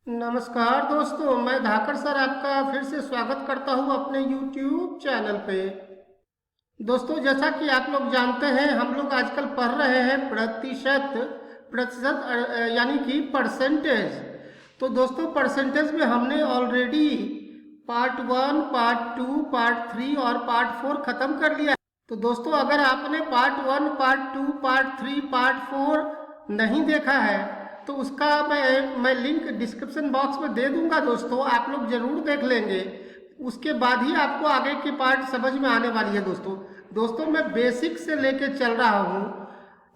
नमस्कार दोस्तों, मैं धाकर सर आपका फिर से स्वागत करता हूं अपने YouTube चैनल पे। दोस्तों, जैसा कि आप लोग जानते हैं, हम लोग आजकल पढ़ रहे हैं प्रतिशत प्रतिशत यानी कि परसेंटेज। तो दोस्तों, परसेंटेज में हमने ऑलरेडी पार्ट 1, पार्ट 2, पार्ट 3 और पार्ट 4 खत्म कर लिया। तो दोस्तों, अगर आपने पार्ट 1, पार्ट 2, पार्ट 3, पार्ट 4 नहीं देखा है तो उसका मैं लिंक डिस्क्रिप्शन बॉक्स में दे दूंगा। दोस्तों, आप लोग जरूर देख लेंगे, उसके बाद ही आपको आगे की पार्ट समझ में आने वाली है। दोस्तों मैं बेसिक से लेके चल रहा हूँ,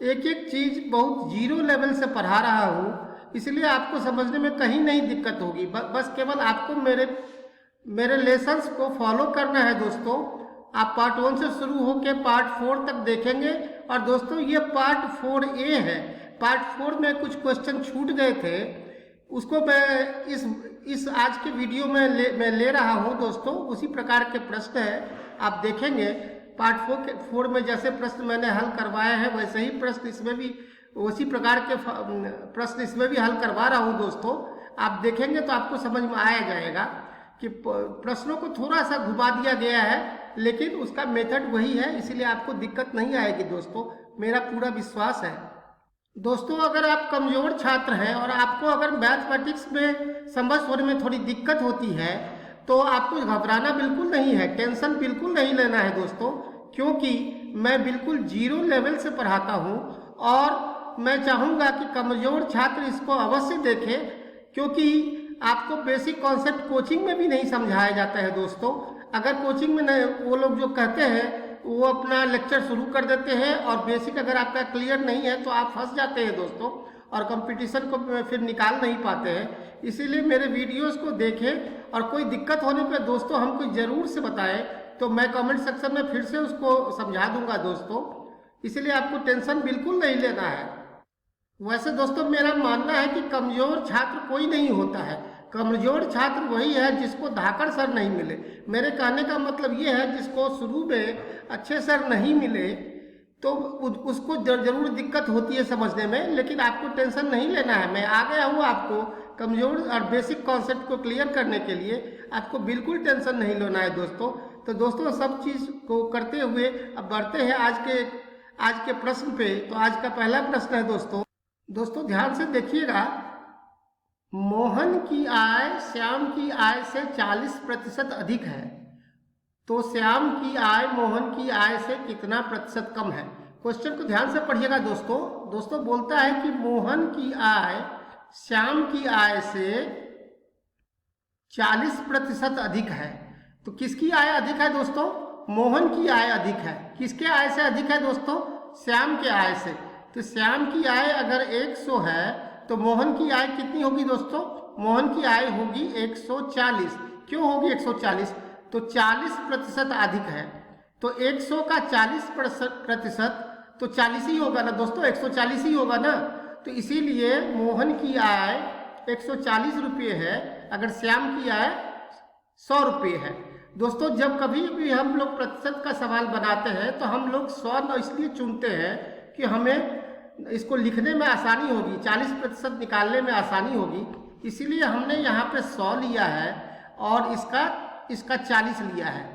एक एक चीज बहुत जीरो लेवल से पढ़ा रहा हूँ, इसलिए आपको समझने में कहीं नहीं दिक्कत होगी। बस केवल आपको मेरे लेसन्स को फॉलो करना है। दोस्तों, आप पार्ट 1 से शुरू होकर पार्ट 4 तक देखेंगे। और दोस्तों, ये पार्ट 4A है। पार्ट 4 में कुछ क्वेश्चन छूट गए थे, उसको मैं इस आज के वीडियो में ले रहा हूँ। दोस्तों, उसी प्रकार के प्रश्न है, आप देखेंगे पार्ट 4 में जैसे प्रश्न मैंने हल करवाए हैं वैसे ही प्रश्न इसमें भी, उसी प्रकार के प्रश्न इसमें भी हल करवा रहा हूँ। दोस्तों, आप देखेंगे तो आपको समझ में आया जाएगा कि प्रश्नों को थोड़ा सा घुमा दिया गया है, लेकिन उसका मेथड वही है, इसीलिए आपको दिक्कत नहीं आएगी। दोस्तों, मेरा पूरा विश्वास है। दोस्तों, अगर आप कमजोर छात्र हैं और आपको अगर मैथमेटिक्स में समझ होने में थोड़ी दिक्कत होती है तो आपको घबराना बिल्कुल नहीं है, टेंशन बिल्कुल नहीं लेना है। दोस्तों, क्योंकि मैं बिल्कुल जीरो लेवल से पढ़ाता हूं और मैं चाहूंगा कि कमजोर छात्र इसको अवश्य देखें, क्योंकि आपको बेसिक कॉन्सेप्ट कोचिंग में भी नहीं समझाया जाता है। दोस्तों, अगर कोचिंग में नहीं, वो लोग जो कहते हैं वो अपना लेक्चर शुरू कर देते हैं और बेसिक अगर आपका क्लियर नहीं है तो आप फंस जाते हैं दोस्तों, और कंपटीशन को फिर निकाल नहीं पाते हैं। इसीलिए मेरे वीडियोस को देखें और कोई दिक्कत होने पे दोस्तों हमको जरूर से बताएं, तो मैं कमेंट सेक्शन में फिर से उसको समझा दूंगा। दोस्तों, इसलिए आपको टेंशन बिल्कुल नहीं लेना है। वैसे दोस्तों, मेरा मानना है कि कमजोर छात्र कोई नहीं होता है, कमजोर छात्र वही है जिसको धाकर सर नहीं मिले। मेरे कहने का मतलब ये है, जिसको शुरू में अच्छे सर नहीं मिले तो उसको जरूर दिक्कत होती है समझने में, लेकिन आपको टेंशन नहीं लेना है। मैं आ गया हूँ आपको कमजोर और बेसिक कॉन्सेप्ट को क्लियर करने के लिए, आपको बिल्कुल टेंशन नहीं लेना है। दोस्तों, तो दोस्तों सब चीज को करते हुए अब बढ़ते हैं आज के प्रश्न पे। तो आज का पहला प्रश्न है दोस्तों ध्यान से देखिएगा। मोहन की आय श्याम की आय से 40% अधिक है, तो श्याम की आय मोहन की आय से कितना प्रतिशत कम है? क्वेश्चन को ध्यान से पढ़िएगा। दोस्तों बोलता है कि मोहन की आय श्याम की आय से 40% अधिक है। तो किसकी आय अधिक है दोस्तों? मोहन की आय अधिक है। किसके आय से अधिक है दोस्तों? श्याम के आय से। तो श्याम की आय अगर 100 है तो मोहन की आय कितनी होगी दोस्तों? मोहन की आय होगी 140। क्यों होगी 140? तो 40% अधिक है, तो 100 का 40% तो 40 ही होगा ना दोस्तों, 140 ही होगा ना। तो इसीलिए मोहन की आय 140 रुपये है, अगर श्याम की आय 100 रुपये है। दोस्तों, जब कभी भी हम लोग प्रतिशत का सवाल बनाते हैं तो हम लोग 100 इसलिए चुनते हैं कि हमें इसको लिखने में आसानी होगी, 40% निकालने में आसानी होगी, इसीलिए हमने यहाँ पे 100 लिया है और इसका 40 लिया है,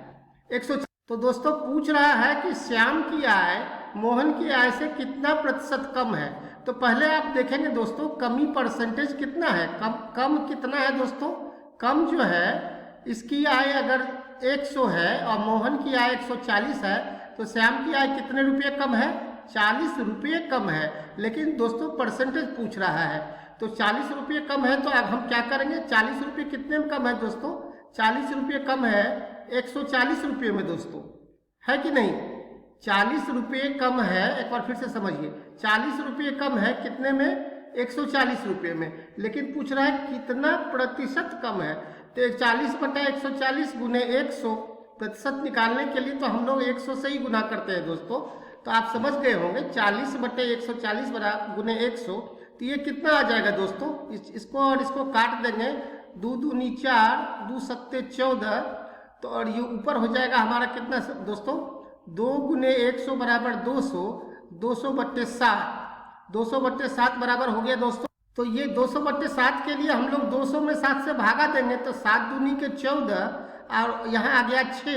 100। तो दोस्तों पूछ रहा है कि श्याम की आय मोहन की आय से कितना प्रतिशत कम है। तो पहले आप देखेंगे दोस्तों, कमी परसेंटेज कितना है, कम कितना है दोस्तों? कम जो है, इसकी आय अगर 100 है और मोहन की आय 140 है, तो श्याम की आय कितने रुपये कम है? 40 रुपये कम है। लेकिन दोस्तों परसेंटेज पूछ रहा है, तो 40 रुपये कम है, तो अब हम क्या करेंगे? 40 रुपये कितने में कम है दोस्तों? 40 रुपये कम है 140 रुपये में दोस्तों, है कि नहीं? 40 रुपये कम है, एक बार फिर से समझिए, 40 रुपये कम है कितने में? 140 रुपये में। लेकिन पूछ रहा है कितना प्रतिशत कम है, तो 40/140 गुने 100 प्रतिशत निकालने के लिए तो हम लोग 100 से ही गुना करते हैं दोस्तों। तो आप समझ गए होंगे 40/140 गुने 100, तो ये कितना आ जाएगा दोस्तों? इसको और इसको काट देंगे, 2 दूनी 4, 2 सत्ते 14, तो और ये ऊपर हो जाएगा हमारा कितना दोस्तों? 2 गुने 100 बराबर 200, 200/7, 200/7 बराबर हो गया दोस्तों तो ये 200/7 के लिए हम लोग 200 में 7 से भागा देंगे तो 7 दूनी के 14 और यहाँ आ गया 6,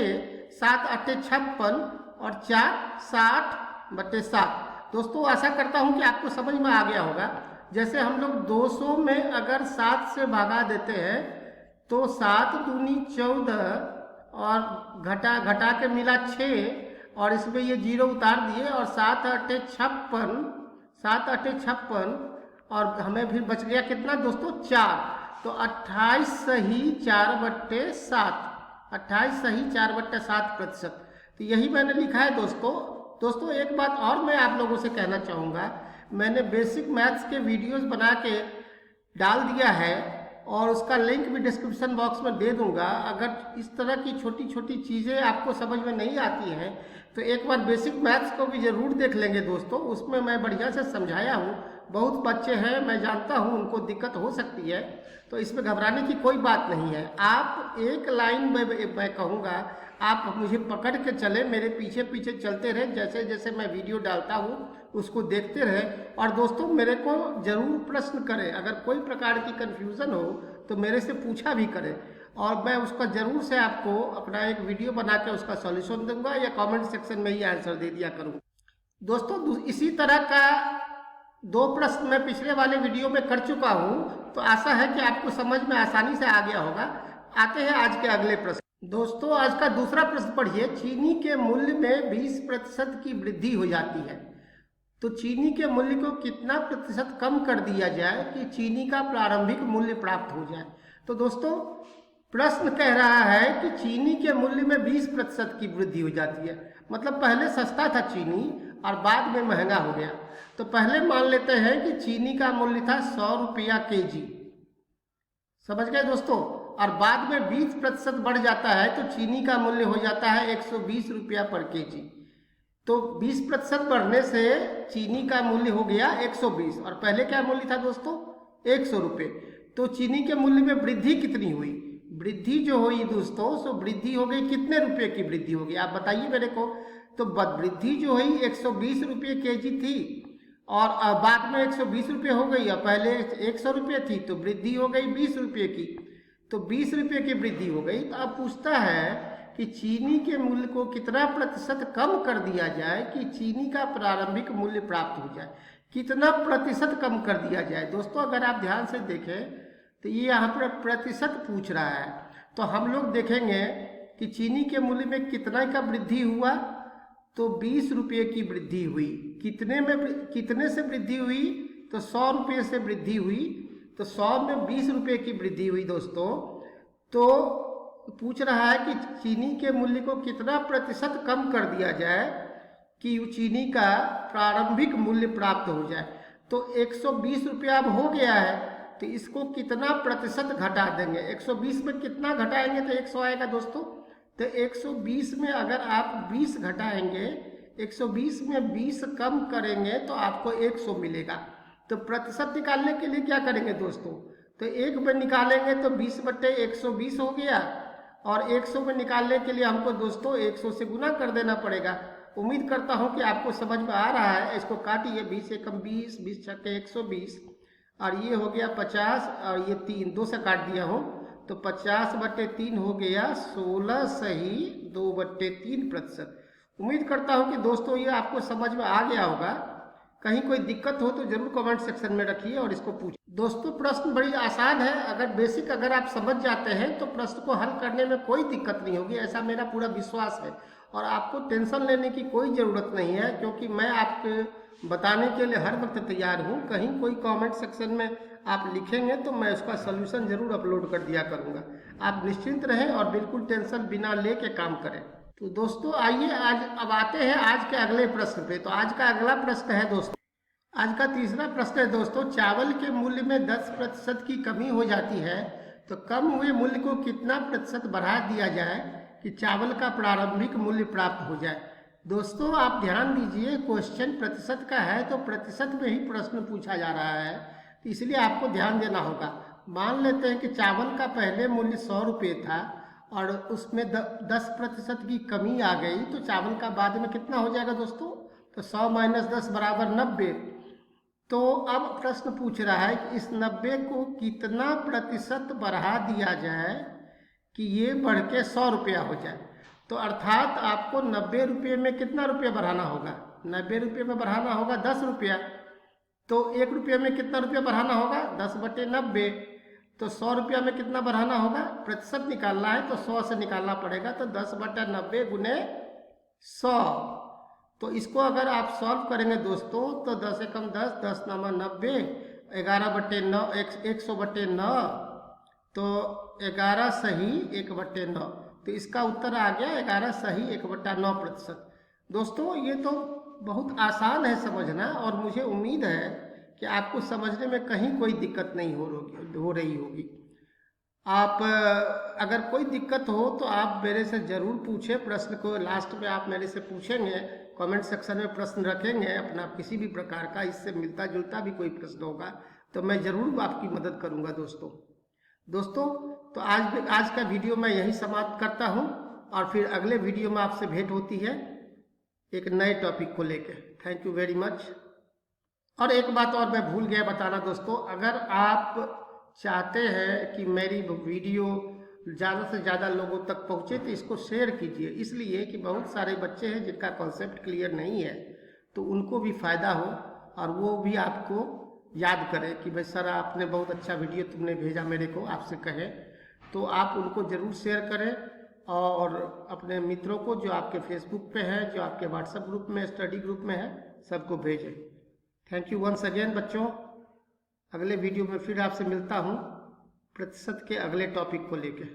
7 8 56 और 4 60/7। दोस्तों आशा करता हूँ कि आपको समझ में आ गया होगा। जैसे हम लोग 200 में अगर 7 से भागा देते हैं तो 7 दूनी 14 और घटा के मिला 6 और इसमें ये 0 उतार दिए और 7 8 56 और हमें फिर बच गया कितना दोस्तों 4। तो 28 सही 4/7, 28 सही 4/7%। तो यही मैंने लिखा है दोस्तों एक बात और मैं आप लोगों से कहना चाहूँगा, मैंने बेसिक मैथ्स के वीडियोस बना के डाल दिया है और उसका लिंक भी डिस्क्रिप्शन बॉक्स में दे दूंगा। अगर इस तरह की छोटी छोटी चीज़ें आपको समझ में नहीं आती हैं तो एक बार बेसिक मैथ्स को भी ज़रूर देख लेंगे दोस्तों। उसमें मैं बढ़िया से समझाया हूँ। बहुत बच्चे हैं, मैं जानता हूँ, उनको दिक्कत हो सकती है, तो इसमें घबराने की कोई बात नहीं है। आप एक लाइन में मैं कहूँगा, आप मुझे पकड़ के चले, मेरे पीछे पीछे चलते रहे, जैसे जैसे मैं वीडियो डालता हूँ उसको देखते रहे। और दोस्तों मेरे को ज़रूर प्रश्न करें, अगर कोई प्रकार की कन्फ्यूज़न हो तो मेरे से पूछा भी करें और मैं उसका ज़रूर से आपको अपना एक वीडियो बना के उसका सॉल्यूशन दूंगा या कमेंट सेक्शन में ही आंसर दे दिया करूँगा। दोस्तों इसी तरह का 2 प्रश्न मैं पिछले वाले वीडियो में कर चुका हूँ, तो आशा है कि आपको समझ में आसानी से आ गया होगा। आते हैं आज के अगले प्रश्न। दोस्तों आज का दूसरा प्रश्न पढ़िए। चीनी के मूल्य में 20% की वृद्धि हो जाती है, तो चीनी के मूल्य को कितना प्रतिशत कम कर दिया जाए कि चीनी का प्रारंभिक मूल्य प्राप्त हो जाए। तो दोस्तों प्रश्न कह रहा है कि चीनी के मूल्य में 20% की वृद्धि हो जाती है, मतलब पहले सस्ता था चीनी और बाद में महंगा हो गया। तो पहले मान लेते हैं कि चीनी का मूल्य था 100 रुपया kg, समझ गए दोस्तों, और बाद में 20% बढ़ जाता है तो चीनी का मूल्य हो जाता है 120 रुपया पर kg। तो 20% बढ़ने से चीनी का मूल्य हो गया 120 और पहले क्या मूल्य था दोस्तों 100 रुपये। तो चीनी के मूल्य में वृद्धि कितनी हुई? वृद्धि जो हुई दोस्तों सो वृद्धि हो गई कितने रुपए की वृद्धि होगी आप बताइए मेरे को। तो वृद्धि जो हुई 120 रुपये kg थी और बाद में 120 रुपये हो गई और पहले 100 रुपये थी, तो वृद्धि हो गई 20 रुपये की। तो 20 रुपये की वृद्धि हो गई। तो अब पूछता है कि चीनी के मूल्य को कितना प्रतिशत कम कर दिया जाए कि चीनी का प्रारंभिक मूल्य प्राप्त हो जाए। कितना प्रतिशत कम कर दिया जाए? दोस्तों अगर आप ध्यान से देखें तो ये यहाँ पर प्रतिशत पूछ रहा है, तो हम लोग देखेंगे कि चीनी के मूल्य में कितना का वृद्धि हुआ, तो 20 रुपये की वृद्धि हुई। कितने से वृद्धि हुई? तो 100 रुपये से वृद्धि हुई। तो 100 में 20 रुपये की वृद्धि हुई दोस्तों। तो पूछ रहा है कि चीनी के मूल्य को कितना प्रतिशत कम कर दिया जाए कि चीनी का प्रारंभिक मूल्य प्राप्त हो जाए। तो 120 रुपया अब हो गया है, तो इसको कितना प्रतिशत घटा देंगे? 120 में कितना घटाएंगे तो 100 आएगा दोस्तों। तो 120 में अगर आप 20 घटाएंगे, 120 में 20 कम करेंगे तो आपको 100 मिलेगा। तो प्रतिशत निकालने के लिए क्या करेंगे दोस्तों? तो 1 में निकालेंगे तो 20/120 हो गया और 100 में निकालने के लिए हमको दोस्तों 100 से गुना कर देना पड़ेगा। उम्मीद करता हूं कि आपको समझ में आ रहा है। इसको काटिए, 20 से कम 20, 20 छक्के 120 और ये हो गया 50 और ये 3 2 से काट दिया हूँ तो 50/3 हो गया 16 सही 2/3%। उम्मीद करता हूँ कि दोस्तों ये आपको समझ में आ गया होगा। कहीं कोई दिक्कत हो तो जरूर कमेंट सेक्शन में रखिए और इसको पूछिए। दोस्तों प्रश्न बड़ी आसान है, अगर आप समझ जाते हैं तो प्रश्न को हल करने में कोई दिक्कत नहीं होगी, ऐसा मेरा पूरा विश्वास है। और आपको टेंशन लेने की कोई ज़रूरत नहीं है, क्योंकि मैं आपको बताने के लिए हर वक्त तैयार हूँ। कहीं कोई कमेंट सेक्शन में आप लिखेंगे तो मैं उसका सलूशन ज़रूर अपलोड कर दिया करूँगा। आप निश्चिंत रहें और बिल्कुल टेंशन बिना ले के काम करें। तो दोस्तों आइए अब आते हैं आज के अगले प्रश्न पे। तो आज का अगला प्रश्न है दोस्तों, आज का तीसरा प्रश्न है दोस्तों, चावल के मूल्य में 10% की कमी हो जाती है तो कम हुए मूल्य को कितना प्रतिशत बढ़ा दिया जाए कि चावल का प्रारंभिक मूल्य प्राप्त हो जाए। दोस्तों आप ध्यान दीजिए, क्वेश्चन प्रतिशत का है तो प्रतिशत में ही प्रश्न पूछा जा रहा है, तो इसलिए आपको ध्यान देना होगा। मान लेते हैं कि चावल का पहले मूल्य 100 रुपये था और उसमें 10% की कमी आ गई, तो चावल का बाद में कितना हो जाएगा दोस्तों? तो 100 - 10 = 90। तो अब प्रश्न पूछ रहा है कि इस 90 को कितना प्रतिशत बढ़ा दिया जाए कि ये बढ़ के 100 रुपया हो जाए। तो अर्थात आपको 90 रुपये में कितना रुपया बढ़ाना होगा? 90 रुपये में बढ़ाना होगा 10 रुपया। तो 1 रुपये में कितना रुपया बढ़ाना होगा? 10/90। तो 100 रुपया में कितना बढ़ाना होगा? प्रतिशत निकालना है तो 100 से निकालना पड़ेगा। तो 10/90 गुने 100। तो इसको अगर आप सॉल्व करेंगे दोस्तों तो 10 एकम 10, 10 नामा 90, 11/9, 100/9, तो 11 सही 1/9। तो इसका उत्तर आ गया 11 सही 1/9%। दोस्तों ये तो बहुत आसान है समझना, और मुझे उम्मीद है कि आपको समझने में कहीं कोई दिक्कत नहीं हो रही होगी। आप अगर कोई दिक्कत हो तो आप मेरे से ज़रूर पूछें। प्रश्न को लास्ट में आप मेरे से पूछेंगे, कमेंट सेक्शन में प्रश्न रखेंगे अपना किसी भी प्रकार का, इससे मिलता जुलता भी कोई प्रश्न होगा तो मैं ज़रूर आपकी मदद करूंगा दोस्तों। तो आज का वीडियो मैं यही समाप्त करता हूं, और फिर अगले वीडियो में आपसे भेंट होती है एक नए टॉपिक को लेकर। Thank you very much. और एक बात और मैं भूल गया बताना दोस्तों, अगर आप चाहते हैं कि मेरी वीडियो ज़्यादा से ज़्यादा लोगों तक पहुँचे तो इसको शेयर कीजिए, इसलिए कि बहुत सारे बच्चे हैं जिनका कॉन्सेप्ट क्लियर नहीं है, तो उनको भी फ़ायदा हो और वो भी आपको याद करें कि भाई सर आपने बहुत अच्छा वीडियो तुमने भेजा मेरे को, आपसे कहे। तो आप उनको ज़रूर शेयर करें, और अपने मित्रों को जो आपके फेसबुक पे हैं, जो आपके व्हाट्सएप ग्रुप में, स्टडी ग्रुप में है, सबको भेजें। थैंक यू वंस अगेन बच्चों। अगले वीडियो में फिर आपसे मिलता हूँ प्रतिशत के अगले टॉपिक को लेकर।